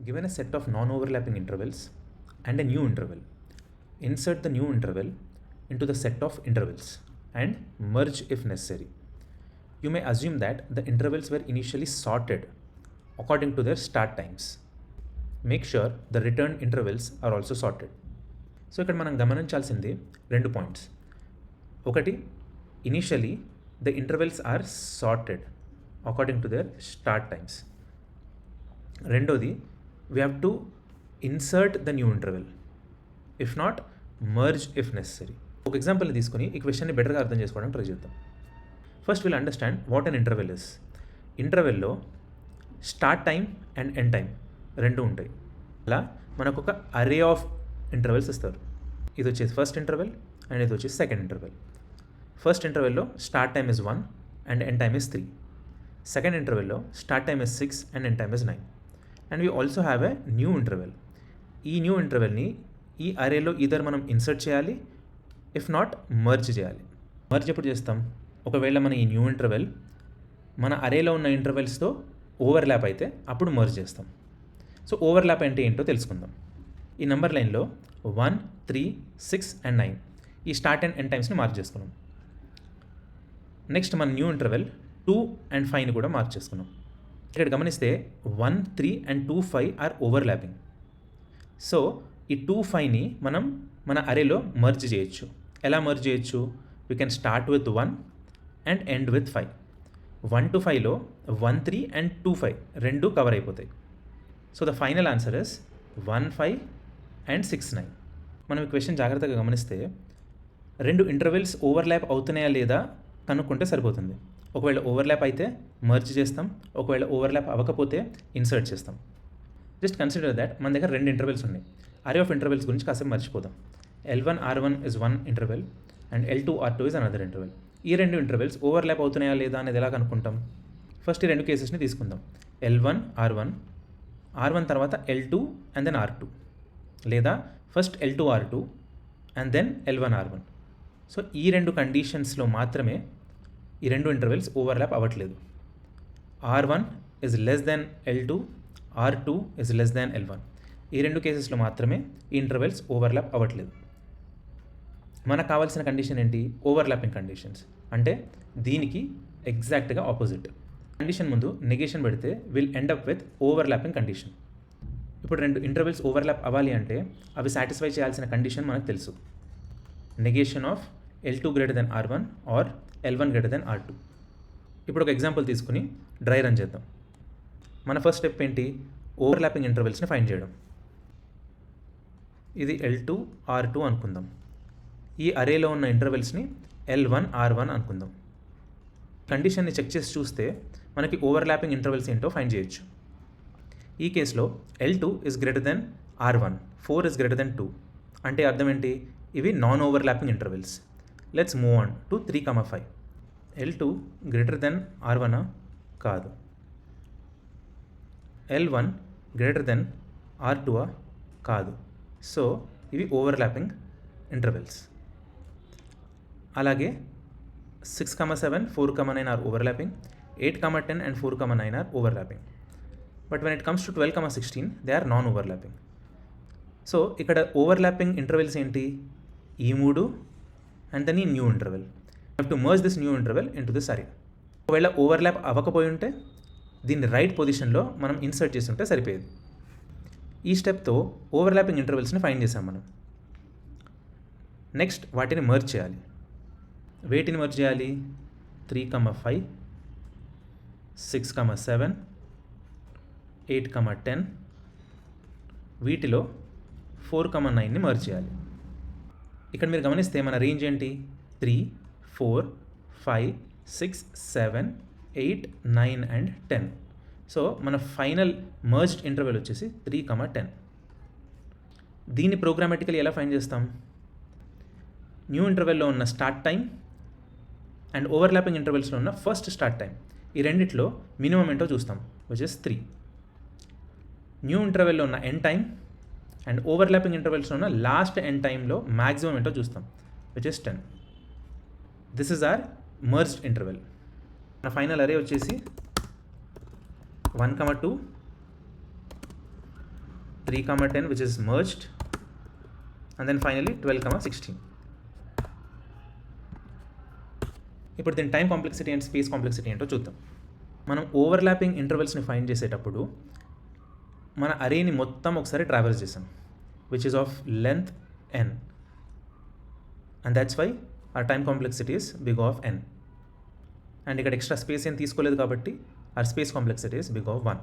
Given a set of non-overlapping intervals and a new interval, insert the new interval into the set of intervals and merge if necessary. You may assume that the intervals were initially sorted according to their start times. Make sure the return intervals are also sorted. So ఇక్కడ మనం గమనించాల్సింది 2 points. ఒకటి, initially the intervals are sorted according to their start times. రెండోది, we have to insert the new interval, if not merge if necessary. ఒక ఎగ్జాంపుల్ని తీసుకుని ఈ క్వశ్చన్ని బెటర్గా అర్థం చేసుకోవడానికి ట్రై చేద్దాం. First will understand what an interval is. ఇంటర్వెల్లో start time and end time రెండు ఉంటాయి. అలా మనకు ఒక అరే ఆఫ్ ఇంటర్వెల్స్ ఇస్తారు. ఇది వచ్చేసి ఫస్ట్ ఇంటర్వెల్ అండ్ ఇది వచ్చేసి సెకండ్ ఇంటర్వెల్. ఫస్ట్ ఇంటర్వెల్లో start time is 1 and end time is 3. Second ఇంటర్వెల్లో start time is 6 and end time is 9. And we also have a new interval. ఈ న్యూ ఇంటర్వెల్ని ఈ అరేలో ఈధర్ మనం ఇన్సర్ట్ చేయాలి, ఇఫ్ నాట్ మర్జ్ చేయాలి. Merge ఎప్పుడు చేస్తాం? ఒకవేళ మన ఈ న్యూ ఇంటర్వెల్ మన అరేలో ఉన్న ఇంటర్వెల్స్తో ఓవర్లాప్ అయితే అప్పుడు మర్జ్ చేస్తాం. సో ఓవర్లాప్ అంటే ఏంటో తెలుసుకుందాం. ఈ నెంబర్ లైన్లో 1, 3, 6 అండ్ 9 ఈ స్టార్ట్ అండ్ ఎండ్ టైమ్స్ని మార్క్ చేసుకున్నాం. నెక్స్ట్ మన న్యూ ఇంటర్వెల్ 2 అండ్ 5ని కూడా మార్క్ చేసుకున్నాం. ఇక్కడ గమనిస్తే 1, 3 అండ్ 2, 5 ఆర్ ఓవర్లాపింగ్. సో ఈ 2, 5ని మనం మన అరేలో మర్జ్ చేయొచ్చు. ఎలా మర్జ్ చేయొచ్చు? We can start with 1 and end with 5. 1 to 5లో 1, 3 and 2, 5 రెండు కవర్ అయిపోతాయి. So the final answer is 1, 5 and 6, 9. మనం ఈ క్వశ్చన్ జాగ్రత్తగా గమనిస్తే రెండు ఇంటర్వెల్స్ ఓవర్లాప్ అవుతున్నాయా లేదా కనుక్కుంటే సరిపోతుంది. ఒకవేళ ఓవర్లాప్ అయితే మర్జ్ చేస్తాం, ఒకవేళ ఓవర్లాప్ అవ్వకపోతే ఇన్సర్ట్ చేస్తాం. జస్ట్ కన్సిడర్ దాట్ మన దగ్గర 2 ఇంటర్వెల్స్ ఉన్నాయి. అరే ఆఫ్ ఇంటర్వెల్స్ గురించి కాసేపు మర్చిపోదాం. L1 R1 is 1 interval and L2 R2 is another interval. ఈ 2 ఇంటర్వెల్స్ ఓవర్లాప్ అవుతున్నాయా లేదా అనేది ఎలా కనుక్కుంటాం? ఫస్ట్ ఈ 2 కేసెస్ని తీసుకుందాం. L1 R1 తర్వాత L2 అండ్ దెన్ R2, లేదా first L2 R2 and then L1 R1. So ఈ 2 కండిషన్స్లో మాత్రమే ఈ 2 ఇంటర్వెల్స్ ఓవర్లాప్ అవ్వట్లేదు. R1 is less than L2, R2 is less than L1. ఈ 2 కేసెస్లో మాత్రమే ఈ ఇంటర్వెల్స్ ఓవర్లాప్ అవ్వట్లేదు. మనకు కావాల్సిన కండిషన్ ఏంటి? Overlapping conditions. అంటే దీనికి ఎగ్జాక్ట్గా ఆపోజిట్. కండిషన్ ముందు నెగేషన్ పెడితే will end up with overlapping condition. ఇప్పుడు 2 ఇంటర్వెల్స్ ఓవర్లాప్ అవ్వాలి అంటే అవి సాటిస్ఫై చేయాల్సిన కండిషన్ మనకు తెలుసు. Negation of L2 greater than R1 or L1 greater than R2. ఇప్పుడు ఒక ఎగ్జాంపుల్ తీసుకుని డ్రై రన్ చేద్దాం. మన ఫస్ట్ స్టెప్ ఏంటి? ఓవర్లాపింగ్ ఇంటర్వెల్స్ని ఫైండ్ చేయడం. ఇది L2 R2 అనుకుందాం. ఈ అరేలో ఉన్న ఇంటర్వెల్స్ని L1 R1 అనుకుందాం. కండిషన్ని చెక్ చేసి చూస్తే మనకి ఓవర్లాపింగ్ ఇంటర్వెల్స్ ఏంటో ఫైండ్ చేయొచ్చు. ఈ కేసులో L2 is greater than R1, 4 is greater than 2. అంటే అర్థం ఏంటి? ఇవి non overlapping intervals. Let's move on to 3, 5. L2 greater than R1 కాదు. L1 గ్రేటర్ దెన్ R2 కాదు. సో ఇవి ఓవర్లాపింగ్ ఇంటర్వెల్స్. అలాగే 6, 7, 4, 9 are overlapping. 8, 10 and 4, 9 are overlapping. But when it comes to 12, 16 they are non overlapping. So ఇక్కడ overlapping intervals ఏంటి? ఈ 3 and then ఈ new interval. You have to merge this new interval into this array. ఒకవేళ overlap అవ్వకపోయి ఉంటే దీన్ని right పొజిషన్లో మనం insert చేసి ఉంటే సరిపోయేది. ఈ స్టెప్తో ఓవర్లాపింగ్ ఇంటర్వెల్స్ని ఫైండ్ చేసాం మనం. నెక్స్ట్ వాటిని మర్జ్ చేయాలి. వేటిని మర్జ్ చేయాలి? 3, 5, 6, 7, 8, 10. వీటిలో 4, 9ని మర్జ్ చేయాలి. ఇక్కడ మీరు గమనిస్తే మన రేంజ్ ఏంటి? 3, 4, 5, 6, 7, 8, 9 అండ్ 10. సో మన ఫైనల్ మర్జ్డ్ ఇంటర్వెల్ వచ్చేసి 3, 10. దీన్ని ప్రోగ్రామాటికలీ ఎలా ఫైండ్ చేస్తాం? న్యూ ఇంటర్వెల్లో ఉన్న స్టార్ట్ టైం అండ్ ఓవర్లాపింగ్ ఇంటర్వెల్స్లో ఉన్న ఫస్ట్ స్టార్ట్ టైం, ఈ రెండిట్లో మినిమం ఏంటో చూస్తాం, విచ్ ఇస్ 3. న్యూ ఇంటర్వెల్లో ఉన్న ఎండ్ టైం అండ్ ఓవర్లాపింగ్ ఇంటర్వెల్స్లో ఉన్న లాస్ట్ ఎండ్ టైంలో మ్యాక్సిమం ఏంటో చూస్తాం, which is 10. This is our merged interval. మన ఫైనల్ అరే వచ్చేసి 1, 2, 3, 10 which is merged, and then finally 12, 16. ఇప్పుడు దీని time complexity and space complexity ఏంటో చూద్దాం. మనం ఓవర్లాపింగ్ ఇంటర్వెల్స్ని ఫైండ్ చేసేటప్పుడు మన అరేని మొత్తం ఒకసారి ట్రావెల్స్ చేసాం, which is of length n, and that's why our time complexity is big of n. అండ్ ఇక్కడ ఎక్స్ట్రా స్పేస్ ఏం తీసుకోలేదు కాబట్టి our space complexity is big of 1.